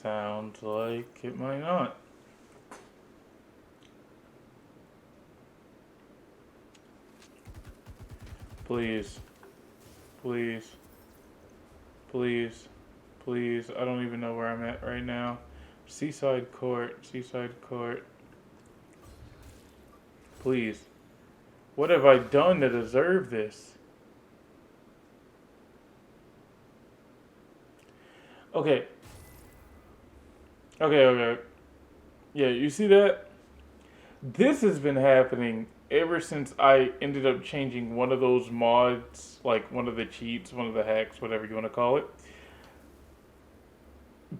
Sounds like it might not. Please. Please. Please. Please. I don't even know where I'm at right now. Seaside Court. Seaside Court. Please. What have I done to deserve this? Okay. Okay. Yeah, you see that? This has been happening ever since I ended up changing one of those mods, like one of the cheats, one of the hacks, whatever you want to call it.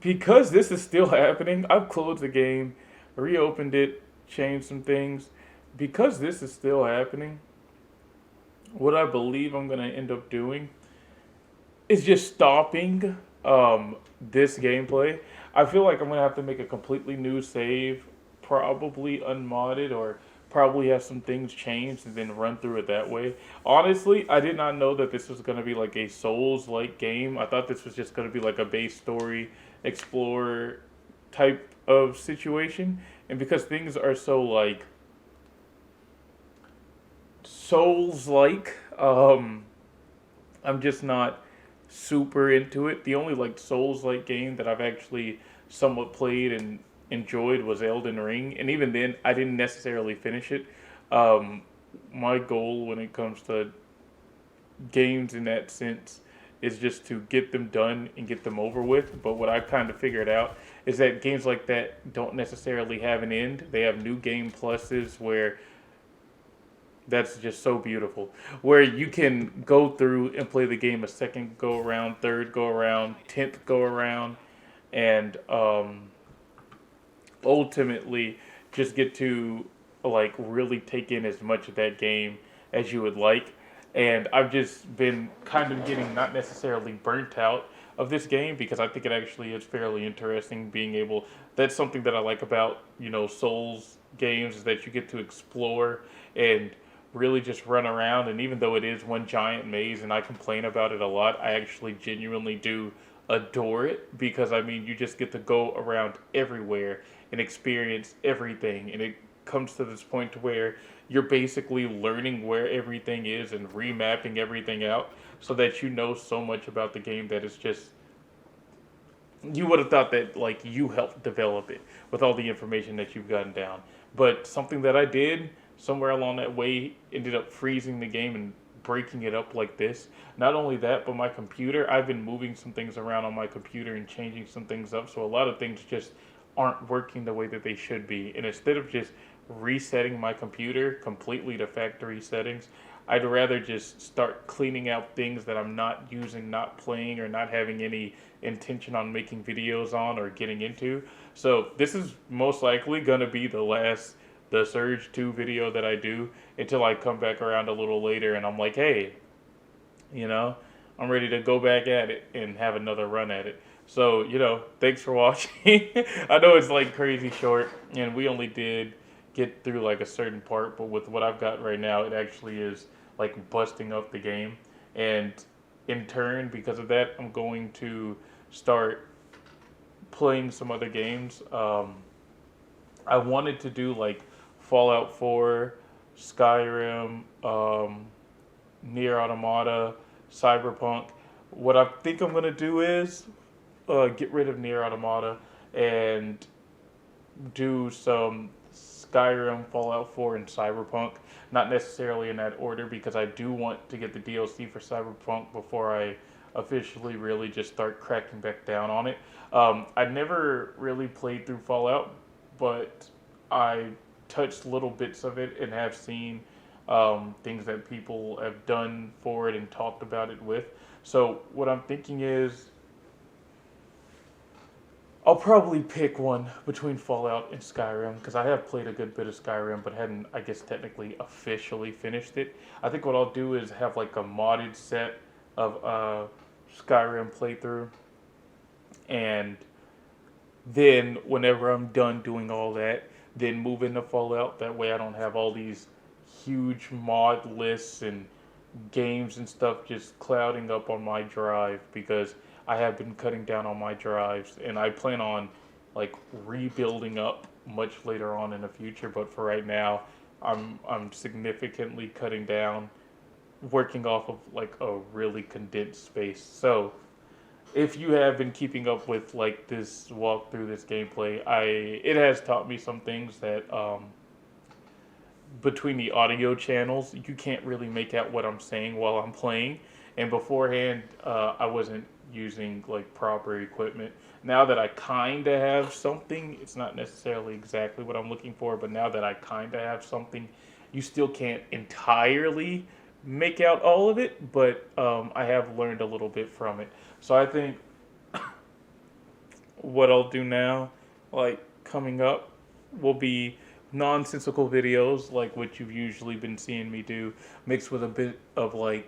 Because this is still happening, I've closed the game, reopened it, changed some things. Because this is still happening, what I believe I'm going to end up doing is just stopping this gameplay. I feel like I'm going to have to make a completely new save, probably unmodded, or probably have some things changed and then run through it that way. Honestly, I did not know that this was going to be like a Souls like game. I thought this was just going to be like a base story, explorer type of situation. And because things are so like Souls like, I'm just not super into it. The only like Souls like game that I've actually somewhat played and enjoyed was Elden Ring, and even then I didn't necessarily finish it. Um, my goal when it comes to games in that sense is just to get them done and get them over with. But what I've kind of figured out is that games like that don't necessarily have an end. They have new game pluses where that's just so beautiful. Where you can go through and play the game a second go around, third go around, 10th go around, and ultimately just get to like really take in as much of that game as you would like. And I've just been kind of getting not necessarily burnt out of this game because I think it actually is fairly interesting being able that's something that I like about, Souls games is that you get to explore and really just run around, and even though it is one giant maze and I complain about it a lot, I actually genuinely do adore it because I mean you just get to go around everywhere and experience everything, and it comes to this point to where you're basically learning where everything is and remapping everything out so that you know so much about the game that it's just you would have thought that like you helped develop it with all the information that you've gotten down. But something that I did somewhere along that way ended up freezing the game and breaking it up like this. Not only that, but my computer, I've been moving some things around on my computer and changing some things up. So a lot of things just aren't working the way that they should be. And instead of just resetting my computer completely to factory settings, I'd rather just start cleaning out things that I'm not using, not playing, or not having any intention on making videos on or getting into. So this is most likely gonna be the Surge 2 video that I do until I come back around a little later and I'm like, hey, you know, I'm ready to go back at it and have another run at it. So, thanks for watching. I know it's like crazy short and we only did get through like a certain part, but with what I've got right now, it actually is like busting up the game. And in turn, because of that, I'm going to start playing some other games. I wanted to do like Fallout 4, Skyrim, Nier Automata, Cyberpunk. What I think I'm gonna do is get rid of Nier Automata and do some Skyrim, Fallout 4, and Cyberpunk. Not necessarily in that order because I do want to get the DLC for Cyberpunk before I officially really just start cracking back down on it. I never really played through Fallout, but I touched little bits of it and have seen things that people have done for it and talked about it with. So what I'm thinking is I'll probably pick one between Fallout and Skyrim because I have played a good bit of Skyrim but hadn't, I guess, technically officially finished it. I think what I'll do is have like a modded set of Skyrim playthrough, and then whenever I'm done doing all that, then move into Fallout. That way I don't have all these huge mod lists and games and stuff just clouding up on my drive because I have been cutting down on my drives, and I plan on like rebuilding up much later on in the future. But for right now, I'm significantly cutting down, working off of like a really condensed space. So if you have been keeping up with like this walkthrough, this gameplay, I it has taught me some things that between the audio channels, you can't really make out what I'm saying while I'm playing. And beforehand, I wasn't using like proper equipment. Now that I kind of have something, it's not necessarily exactly what I'm looking for, but now that I kind of have something, you still can't entirely make out all of it, but I have learned a little bit from it. So I think what I'll do now, like coming up, will be nonsensical videos like what you've usually been seeing me do, mixed with a bit of like